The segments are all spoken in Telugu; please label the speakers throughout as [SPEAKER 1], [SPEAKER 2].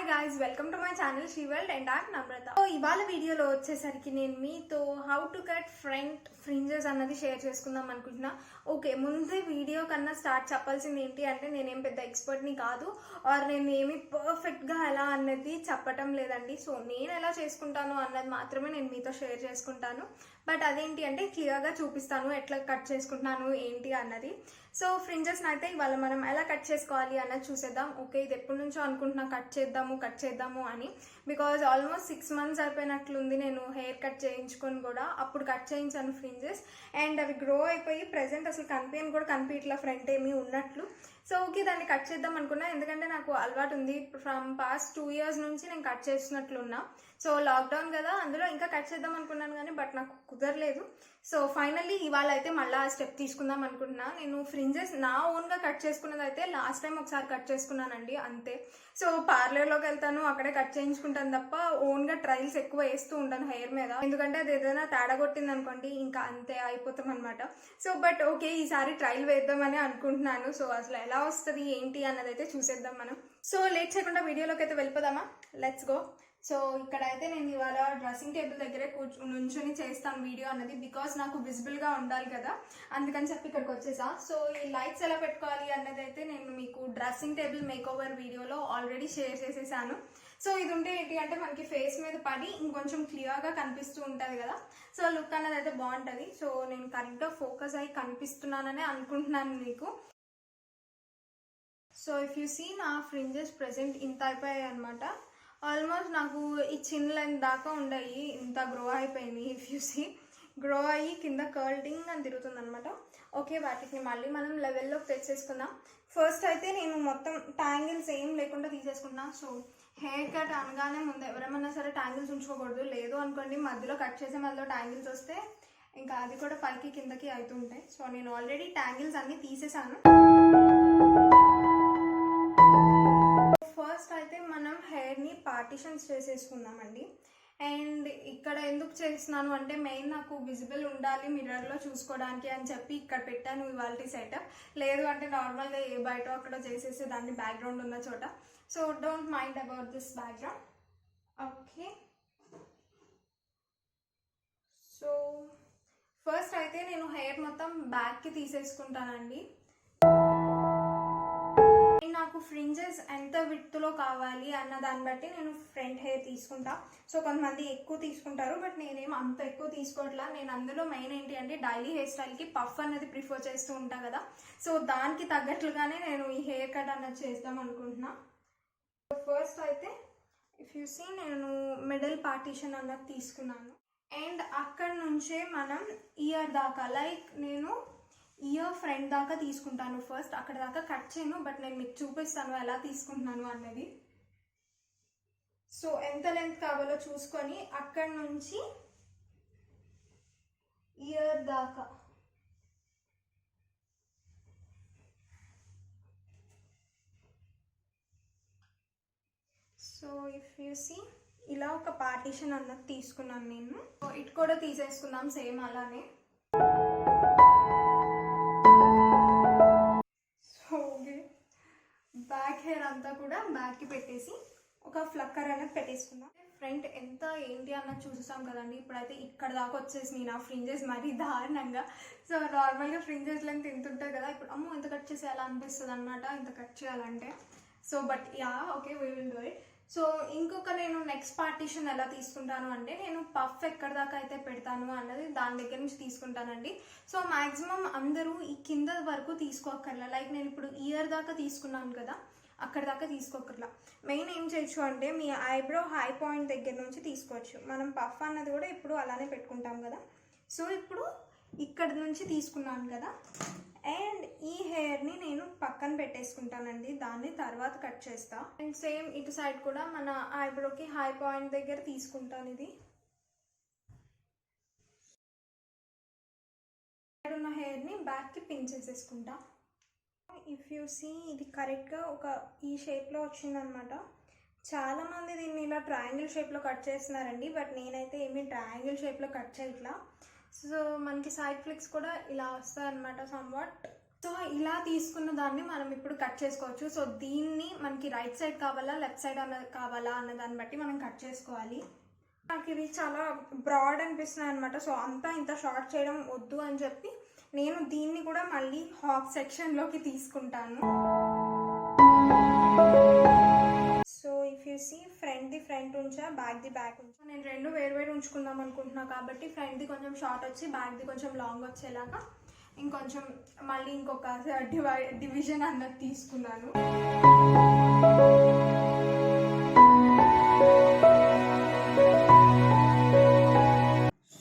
[SPEAKER 1] Hi guys, welcome to my channel she world and art Namrata. So ఇవాళ వీడియోలో వచ్చేసరికి నేను మీతో how to cut front fringes అన్నది షేర్ చేసుకుందాం అనుకుంటున్నా. ఓకే, ముందే వీడియో కన్నా స్టార్ట్ చెప్పాల్సింది ఏంటి అంటే నేనేం పెద్ద ఎక్స్పర్ట్ని కాదు, ఆర్ నేను ఏమి పర్ఫెక్ట్గా ఎలా అన్నది చెప్పటం లేదండి. సో నేను ఎలా చేసుకుంటాను అన్నది మాత్రమే నేను మీతో షేర్ చేసుకుంటాను. బట్ అదేంటి అంటే క్లియర్గా చూపిస్తాను ఎట్లా కట్ చేసుకుంటున్నాను ఏంటి అన్నది. సో ఫ్రింజెస్ని అయితే ఇవాళ మనం ఎలా కట్ చేసుకోవాలి అన్నది చూసేద్దాం. ఓకే, ఇది ఎప్పటి నుంచో అనుకుంటున్నా కట్ చేద్దాము అని. బికాజ్ ఆల్మోస్ట్ 6 months అయిపోయినట్లుంది నేను హెయిర్ కట్ చేయించుకొని కూడా. అప్పుడు కట్ చేయించాను ఫ్రింజెస్ అండ్ అవి గ్రో అయిపోయి ప్రెజెంట్ అసలు కనిపించట్లా ఫ్రంట్ ఏమీ ఉన్నట్లు. సో ఓకే, దాన్ని కట్ చేద్దాం అనుకున్నా, ఎందుకంటే నాకు అలవాటు ఉంది. ఫ్రమ్ పాస్ట్ 2 years నుంచి నేను కట్ చేసినట్లున్నా. సో లాక్డౌన్ కదా, అందులో ఇంకా కట్ చేద్దాం అనుకున్నాను కానీ బట్ నాకు కుదరలేదు. సో ఫైనల్లీ ఇవాళ అయితే మళ్ళీ ఆ స్టెప్ తీసుకుందాం అనుకుంటున్నా. నేను ఫ్రింజెస్ నా ఓన్గా కట్ చేసుకున్నది అయితే లాస్ట్ టైం ఒకసారి కట్ చేసుకున్నానండి, అంతే. సో పార్లర్లోకి వెళ్తాను, అక్కడే కట్ చేయించుకుంటాను తప్ప ఓన్గా ట్రయల్స్ ఎక్కువ వేస్తూ ఉంటాను హెయిర్ మీద, ఎందుకంటే అది ఏదైనా తేడా కొట్టింది అనుకోండి ఇంకా అంతే అయిపోతాం అనమాట. సో బట్ ఓకే, ఈసారి ట్రయల్ వేద్దామని అనుకుంటున్నాను. సో అసలు ఎలా వస్తుంది ఏంటి అన్నది అయితే చూసేద్దాం మనం. సో లేట్ చేయకుండా వీడియోలోకి అయితే వెళ్ళిపోదామా, లెట్స్ గో. సో ఇక్కడ అయితే నేను ఇవాళ డ్రెస్సింగ్ టేబుల్ దగ్గరే నుంచొని చేస్తాను వీడియో అన్నది, బికాస్ నాకు విజిబుల్గా ఉండాలి కదా, అందుకని చెప్పి ఇక్కడికి వచ్చేసా. సో ఈ లైట్స్ ఎలా పెట్టుకోవాలి అన్నది అయితే నేను మీకు డ్రెస్సింగ్ టేబుల్ మేకోవర్ వీడియోలో ఆల్రెడీ షేర్ చేసేసాను. సో ఇది ఉంటే ఏంటి అంటే మనకి ఫేస్ మీద పడి ఇంకొంచెం క్లియర్గా కనిపిస్తూ ఉంటుంది కదా, సో లుక్ అన్నది అయితే బాగుంటుంది. సో నేను కరెక్ట్గా ఫోకస్ అయ్యి కనిపిస్తున్నాననే అనుకుంటున్నాను మీకు. సో ఇఫ్ యూ సీ నా ఫ్రింజెస్ ప్రెజెంట్ ఇంత అయిపోయాయి అనమాట. ఆల్మోస్ట్ నాకు ఈ చిన్న లెంత్ దాకా ఉండయి, ఇంత గ్రో అయిపోయింది. ఇఫ్ యూ సీ గ్రో అయ్యి కింద కర్లింగ్ అని తిరుగుతుంది అనమాట. ఓకే, వాటిని మళ్ళీ మనం లెవెల్లోకి తెచ్చేసుకుందాం. ఫస్ట్ అయితే నేను మొత్తం ట్యాంగిల్స్ ఏం లేకుండా తీసేసుకుంటున్నా. సో హెయిర్ కట్ అనగానే ముందు ఎవరేమన్నా సరే ట్యాంగిల్స్ ఉంచుకోకూడదు, లేదు అనుకోండి మధ్యలో కట్ చేసే మధ్యలో ట్యాంగిల్స్ వస్తే ఇంకా అది కూడా పైకి కిందకి అవుతుంటాయి. సో నేను ఆల్రెడీ ట్యాంగిల్స్ అన్నీ తీసేసాను. ఫస్ట్ అయితే మనం హెయిర్ని పార్టిషన్స్ చేసేసుకుందామండి. అండ్ ఇక్కడ ఎందుకు చేస్తున్నాను అంటే మెయిన్ నాకు విజిబుల్ ఉండాలి మిర్రర్లో చూసుకోవడానికి అని చెప్పి ఇక్కడ పెట్టాను ఇవాళ సెటప్. లేదు అంటే నార్మల్గా ఏ బయట అక్కడ చేసేసి దాన్ని బ్యాక్గ్రౌండ్ ఉన్న చోట. So don't mind about this background. Okay, so first అయితే నేను హెయిర్ మొత్తం బ్యాక్కి తీసేసుకుంటానండి. నాకు ఫ్రింజెస్ ఎంత విడ్త్లో కావాలి అన్న దాన్ని బట్టి నేను ఫ్రంట్ హెయిర్ తీసుకుంటా. సో కొంతమంది ఎక్కువ తీసుకుంటారు, బట్ నేనేం అంత ఎక్కువ తీసుకోవట్లా. నేను అందులో మెయిన్ ఏంటి అంటే డైలీ హెయిర్ స్టైల్కి పఫ్ అనేది ప్రిఫర్ చేస్తూ ఉంటా కదా, సో దానికి తగ్గట్లుగానే నేను ఈ హెయిర్ కట్ అన్నది చేద్దాం అనుకుంటున్నా. ఫస్ట్ అయితే ఇఫ్ యూ సీ నేను మిడిల్ పార్టీషన్ అన్నది తీసుకున్నాను. అండ్ అక్కడ నుంచే మనం ఇయర్ దాకా, లైక్ నేను ఇయర్ ఫ్రంట్ దాకా తీసుకుంటాను. ఫస్ట్ అక్కడ దాకా కట్ చేయను, బట్ నేను మీకు చూపిస్తాను ఎలా తీసుకుంటున్నాను అన్నది. సో ఎంత లెంత్ కావాలో చూసుకొని అక్కడ నుంచి ఇయర్ దాకా సో ఇఫ్ యూ సీ ఇలా ఒక పార్టీషన్ అన్నది తీసుకున్నాను నేను. సో ఇటు కూడా తీసేసుకుందాం సేమ్ అలానే. బ్యాక్ హెయిర్ అంతా కూడా బ్యాక్కి పెట్టేసి ఒక ఫ్లక్కర్ అనేది పెట్టేసుకుందాం. ఫ్రంట్ ఎంత ఏంటి అన్నది చూసాం కదండి. ఇప్పుడైతే ఇక్కడ దాకా వచ్చేసి నా ఫ్రింజెస్ మరీ దారుణంగా. సో నార్మల్గా ఫ్రింజెస్ లెంత్ ఇంత ఉంటుంది కదా, ఇప్పుడు అమ్మో ఇంత కట్ చేసేయాలి అనిపిస్తుంది అనమాట ఇంత కట్ చేయాలంటే. So but yeah okay, we will do it. So ఇంకొక నేను నెక్స్ట్ పార్టీషన్ ఎలా తీసుకుంటాను అంటే నేను పఫ్ ఎక్కడ దాకా అయితే పెడతాను అన్నది దాని దగ్గర నుంచి తీసుకుంటానండి. సో మ్యాక్సిమం అందరూ ఈ కింద వరకు తీసుకోకర్లా, లైక్ నేను ఇప్పుడు ఇయర్ దాకా తీసుకున్నాను కదా, అక్కడ దాకా తీసుకోకర్లా. మెయిన్ ఏం చేయొచ్చు అంటే మీ ఐబ్రో హై పాయింట్ దగ్గర నుంచి తీసుకోవచ్చు. మనం పఫ్ అన్నది కూడా ఇప్పుడు అలానే పెట్టుకుంటాం కదా. సో ఇప్పుడు ఇక్కడ నుంచి తీసుకున్నాను కదా, అండ్ ఈ హెయిర్ని నేను పక్కన పెట్టేసుకుంటానండి, దాన్ని తర్వాత కట్ చేస్తా. అండ్ సేమ్ ఇటు సైడ్ కూడా మన ఐబ్రోకి హై పాయింట్ దగ్గర తీసుకుంటాను. ఇది ఉన్న హెయిర్ని బ్యాక్కి పిన్ చేసేసుకుంటా. ఇఫ్ యూ సీ ఇది కరెక్ట్గా ఒక ఈ షేప్లో వచ్చిందనమాట. చాలామంది దీన్ని ఇలా ట్రయాంగిల్ షేప్లో కట్ చేస్తున్నారండి, బట్ నేనైతే ఏమీ ట్రయాంగిల్ షేప్లో కట్ చేయట్లా. సో మనకి సైడ్ ఫ్లిక్స్ కూడా ఇలా వస్తాయి అనమాట సమ్వాట్. సో ఇలా తీసుకున్న దాన్ని మనం ఇప్పుడు కట్ చేసుకోవచ్చు. సో దీన్ని మనకి రైట్ సైడ్ కావాలా లెఫ్ట్ సైడ్ అన్నది కావాలా అన్న దాన్ని బట్టి మనం కట్ చేసుకోవాలి. నాకు ఇది చాలా బ్రాడ్ అనిపిస్తుంది అనమాట. సో అంతా ఇంత షార్ట్ చేయడం వద్దు అని చెప్పి నేను దీన్ని కూడా మళ్ళీ హాఫ్ సెక్షన్లోకి తీసుకుంటాను. సో ఇఫ్ యూ సీ ఫ్రంట్ది ఫ్రంట్ ఉంచా, బ్యాక్ది బ్యాక్ ఉంచా. నేను రెండు వేరు ఉంచుకుందాం అనుకుంటున్నా కాబట్టి ఫ్రంట్ది కొంచెం షార్ట్ వచ్చి బ్యాక్ది కొంచెం లాంగ్ వచ్చేలాగా ఇంకొంచెం మళ్ళీ ఇంకొక డివిజన్ అన్నది తీసుకున్నాను.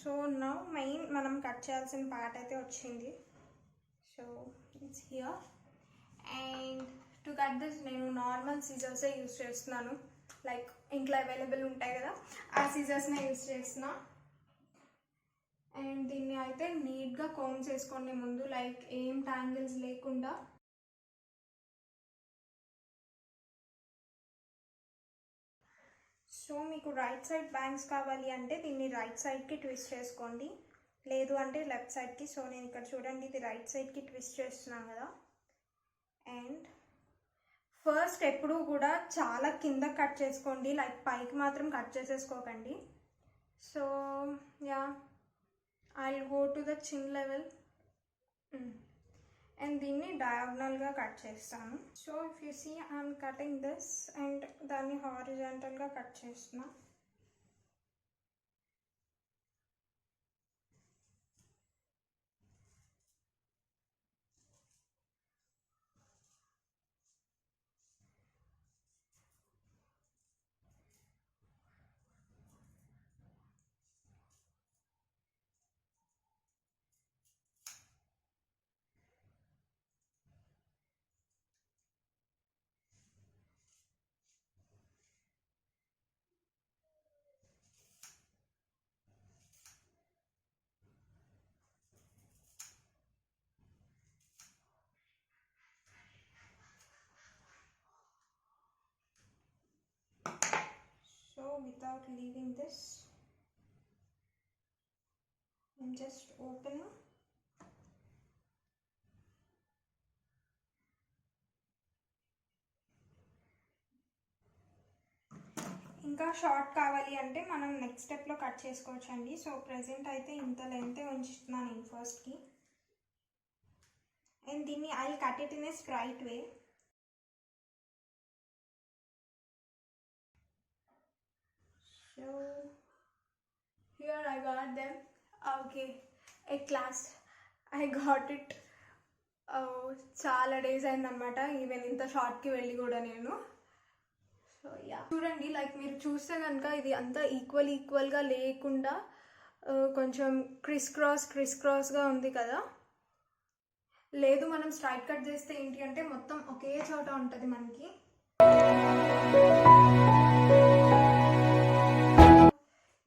[SPEAKER 1] సో నౌ మెయిన్ మనం కట్ చేయాల్సిన పార్ట్ అయితే వచ్చింది. So it's here. And to cut this నేను నార్మల్ సీజర్సే యూజ్ చేస్తున్నాను. లైక్ ఇంట్లో అవైలబుల్ ఉంటాయి కదా, ఆ సీజర్స్నే యూజ్ చేస్తున్నా. అండ్ దీన్ని అయితే నీట్గా కోమ్ చేసుకోండి ముందు, లైక్ ఏం ట్యాంగిల్స్ లేకుండా. సో మీకు రైట్ సైడ్ బ్యాంగ్స్ కావాలి అంటే దీన్ని రైట్ సైడ్కి ట్విస్ట్ చేసుకోండి, లేదు అంటే లెఫ్ట్ సైడ్కి. సో నేను ఇక్కడ చూడండి ఇది రైట్ సైడ్కి ట్విస్ట్ చేస్తున్నాను కదా. అండ్ ఫస్ట్ ఎప్పుడూ కూడా చాలా కింద కట్ చేసుకోండి, లైక్ పైకి మాత్రం కట్ చేసేసుకోకండి. So ya I'll go to the chin level and దీన్ని డయాగ్నల్గా కట్ చేస్తాను. So if you see I'm cutting this and దాన్ని హారిజాంటల్గా కట్ చేస్తున్నా. So without leaving this, I'm just opening. ఇంకా షార్ట్ కావాలి అంటే మనం నెక్స్ట్ స్టెప్లో కట్ చేసుకోవచ్చండి. సో ప్రెజెంట్ అయితే ఇంత లెంతే ఉంచుతున్నాను నేను ఫస్ట్కి. అండ్ దీన్ని I cut it in a straight way. So here I got them. Okay, at last I got it. చాలా డేస్ అయిందనమాట ఈవెన్ ఇంత షార్ట్కి వెళ్ళి కూడా నేను. సో యా చూడండి, లైక్ మీరు చూస్తే కనుక ఇది అంతా ఈక్వల్గా లేకుండా కొంచెం క్రిస్ క్రాస్గా ఉంది కదా. లేదు మనం స్ట్రైట్ కట్ చేస్తే ఏంటి అంటే మొత్తం ఒకే చోట ఉంటుంది మనకి.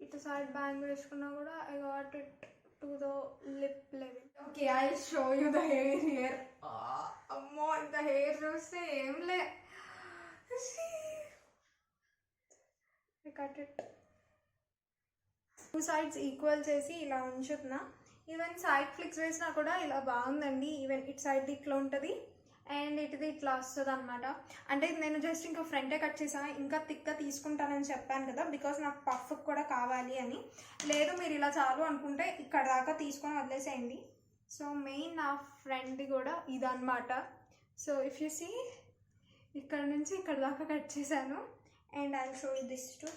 [SPEAKER 1] ఇటు సైడ్ బ్యాంగ్ వేసుకున్నా కూడా I got it to the lip level. Okay, I show you the hair here. అమ్మో ఇంత హెయిర్ చూస్తే ఏం లే. Cut it two sides equal చేసి ఇలా ఉంచుతున్నా. ఈవెన్ సైడ్ ఫ్లిక్స్ వేసినా కూడా ఇలా బాగుందండి. ఈవెన్ ఇటు సైడ్ ఇట్లా ఉంటుంది అండ్ ఇటుది ఇట్లా వస్తుంది అనమాట. అంటే నేను జస్ట్ ఇంకా ఫ్రంటే కట్ చేసాను, ఇంకా థిక్గా తీసుకుంటానని చెప్పాను కదా, బికాస్ నాకు పఫ్ కూడా కావాలి అని. లేదు మీరు ఇలా చాలు అనుకుంటే ఇక్కడ దాకా తీసుకొని వదిలేసేయండి. సో మెయిన్ నా ఫ్రెండ్ది కూడా ఇదన్నమాట. సో ఇఫ్ యూ సీ ఇక్కడ నుంచి ఇక్కడ దాకా కట్ చేశాను. And I'll show you this to.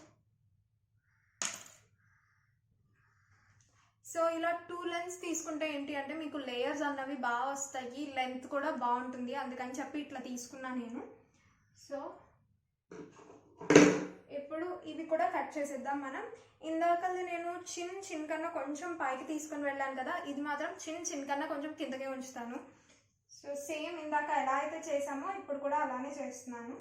[SPEAKER 1] So ఇలా టూ లెన్స్ తీసుకుంటే ఏంటి అంటే మీకు లేయర్స్ అన్నవి బాగా వస్తాయి, లెంత్ కూడా బాగుంటుంది, అందుకని చెప్పి ఇట్లా తీసుకున్నా నేను. సో ఇప్పుడు ఇవి కూడా కట్ చేసేద్దాం మనం. ఇందాకది నేను చిన్ కన్నా కొంచెం పైకి తీసుకొని వెళ్ళాను కదా, ఇది మాత్రం చిన్ కన్నా కొంచెం కిందకే ఉంచుతాను. సో సేమ్ ఇందాక ఎలా అయితే చేసామో ఇప్పుడు కూడా అలానే చేస్తున్నాను.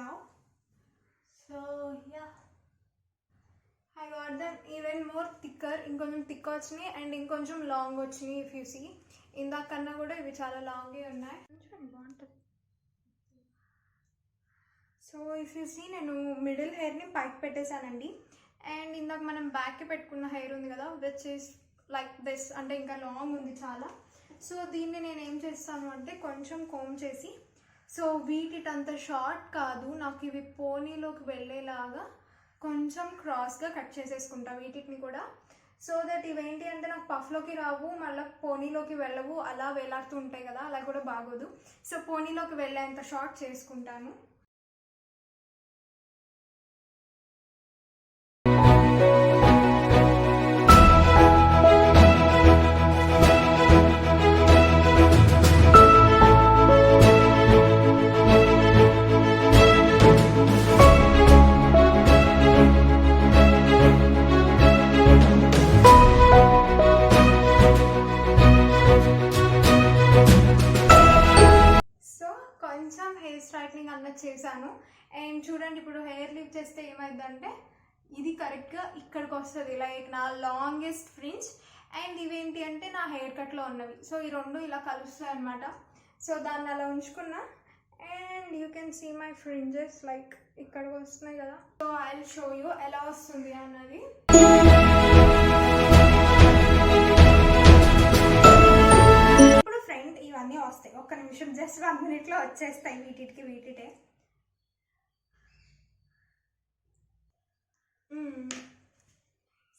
[SPEAKER 1] now. So yeah, I got them even more thicker, ఇంకొంచెం థిక్ వచ్చినాయి అండ్ ఇంకొంచెం లాంగ్ వచ్చినాయి. ఇఫ్ యూ సీ ఇందాకన్నా కూడా ఇవి చాలా లాంగే ఉన్నాయి. బాగుంటుంది. సో ఇఫ్ యూ సీ నేను మిడిల్ హెయిర్ని పైకి పెట్టేశానండి. అండ్ ఇందాక మనం బ్యాక్కి పెట్టుకున్న హెయిర్ ఉంది కదా, విచ్ ఈస్ లైక్ దిస్, అంటే ఇంకా లాంగ్ ఉంది చాలా. సో దీన్ని నేను ఏం చేస్తాను అంటే కొంచెం కోమ్ చేసి, సో వీటిటంత షార్ట్ కాదు, నాకు ఇవి పోనీలోకి వెళ్ళేలాగా కొంచెం క్రాస్గా కట్ చేసేసుకుంటా వీటిని కూడా. సో దట్ ఇవేంటి అంటే నాకు పఫ్లోకి రావు, మళ్ళీ పోనీలోకి వెళ్ళవు, అలా వేలాడుతూ ఉంటాయి కదా, అలా కూడా బాగోదు. సో పోనీలోకి వెళ్ళేంత షార్ట్ చేసుకుంటాను. స్ట్రైట్నింగ్ అన్నది చేశాను. అండ్ చూడండి ఇప్పుడు హెయిర్ లిఫ్ట్ చేస్తే ఏమైందంటే ఇది కరెక్ట్గా ఇక్కడికి వస్తుంది, లైక్ నా లాంగెస్ట్ ఫ్రింజ్. అండ్ ఇవేంటి అంటే నా హెయిర్ కట్లో ఉన్నవి. సో ఈ రెండు ఇలా కలుస్తాయి అన్నమాట. సో దాన్ని అలా ఉంచుకున్నా. And you can see my fringes like ఇక్కడికి వస్తున్నాయి కదా. So I will show you ఎలా వస్తుంది అన్నది. ఇప్పుడు ఫ్రంట్ ఇవన్నీ వస్తాయి, ఒక్క నిమిషం, జస్ట్ 1 minute వచ్చేస్తాయి వీటిటే.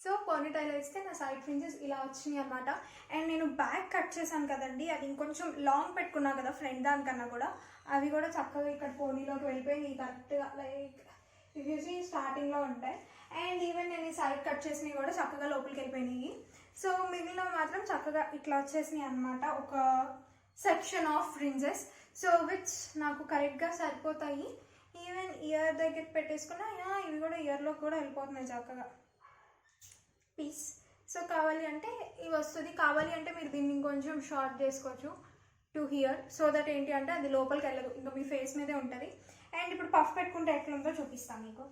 [SPEAKER 1] సో పోనీటైల్ వేస్తే నా సైడ్ ఫ్రింజెస్ ఇలా వచ్చినాయి అనమాట. అండ్ నేను బ్యాక్ కట్ చేశాను కదండి, అది ఇంకొంచెం లాంగ్ పెట్టుకున్నా కదా ఫ్రంట్ దానికన్నా కూడా, అవి కూడా చక్కగా ఇక్కడ పోనీలోకి వెళ్ళిపోయి కరెక్ట్గా లైక్ చూసి స్టార్టింగ్లో ఉంటాయి. అండ్ ఈవెన్ నేను ఈ సైడ్ కట్ చేసినవి కూడా చక్కగా లోపలికి వెళ్ళిపోయినాయి. సో మిగిలినవి మాత్రం చక్కగా ఇట్లా వచ్చేసినాయి అనమాట, ఒక section of fringes. So which నాకు కరెక్ట్గా సరిపోతాయి. ఈవెన్ ఇయర్ దగ్గర పెట్టేసుకున్నా ఇవి కూడా ఇయర్లో కూడా వెళ్ళిపోతున్నాయి చక్కగా పీస్. సో కావాలి అంటే ఇవి వస్తుంది, కావాలి అంటే మీరు దీన్ని ఇంకొంచెం షార్ట్ చేసుకోవచ్చు టు హియర్. సో దట్ ఏంటి అంటే అది లోపలికి వెళ్ళదు, ఇంకా మీ ఫేస్ మీదే ఉంటుంది. అండ్ ఇప్పుడు పఫ్ పెట్టుకుంటే ఎట్లుందో చూపిస్తాను మీకు.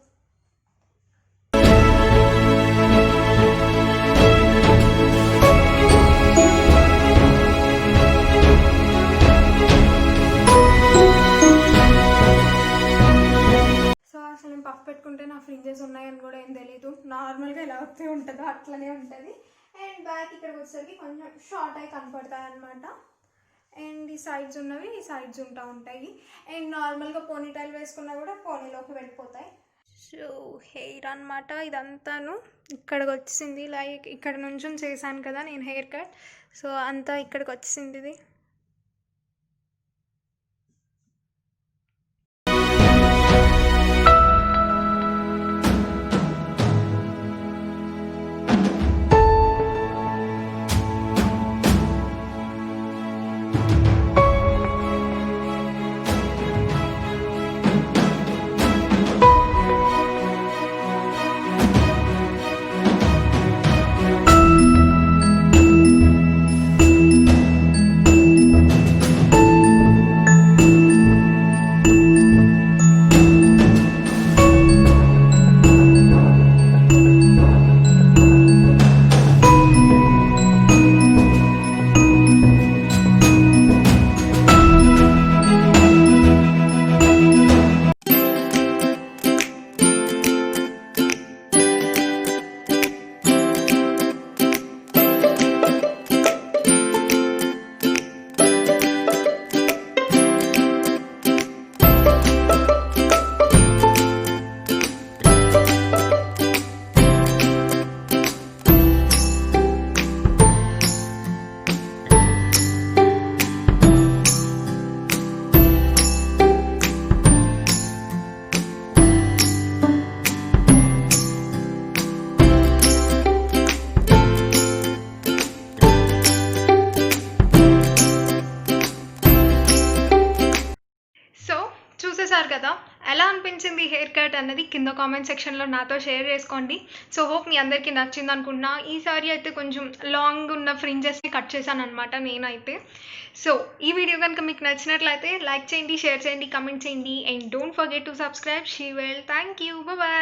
[SPEAKER 1] పఫ్ పెట్టుకుంటే నా ఫ్రింజెస్ ఉన్నాయని కూడా ఏం తెలీదు, నార్మల్గా ఎలా వస్తే ఉంటుందో అట్లనే ఉంటుంది. అండ్ బ్యాక్ ఇక్కడికి వచ్చేసరికి కొంచెం షార్ట్ అయి కనపడతాయి అనమాట. అండ్ ఈ సైడ్స్ ఉన్నవి ఈ సైడ్స్ ఉంటాయి. అండ్ నార్మల్గా పోనీటైల్ వేసుకున్నా కూడా పోనీలోకి వెళ్ళిపోతాయి. సో హెయిర్ అనమాట ఇదంతాను ఇక్కడికి వచ్చింది, లైక్ ఇక్కడ నుంచి చేశాను కదా నేను హెయిర్ కట్. సో అంతా ఇక్కడికి వచ్చింది ఇది. చూసేసారు కదా, ఎలా అనిపించింది హెయిర్ కట్ అన్నది కింద కామెంట్ సెక్షన్లో నాతో షేర్ చేసుకోండి. సో హోప్ మీ అందరికీ నచ్చింది అనుకుంటున్నా. ఈసారి అయితే కొంచెం లాంగ్ ఉన్న ఫ్రింజెస్ని కట్ చేశాను అనమాట నేనైతే. సో ఈ వీడియో కనుక మీకు నచ్చినట్లయితే లైక్ చేయండి, షేర్ చేయండి, కమెంట్ చేయండి and don't forget to subscribe she well. Thank you, bye.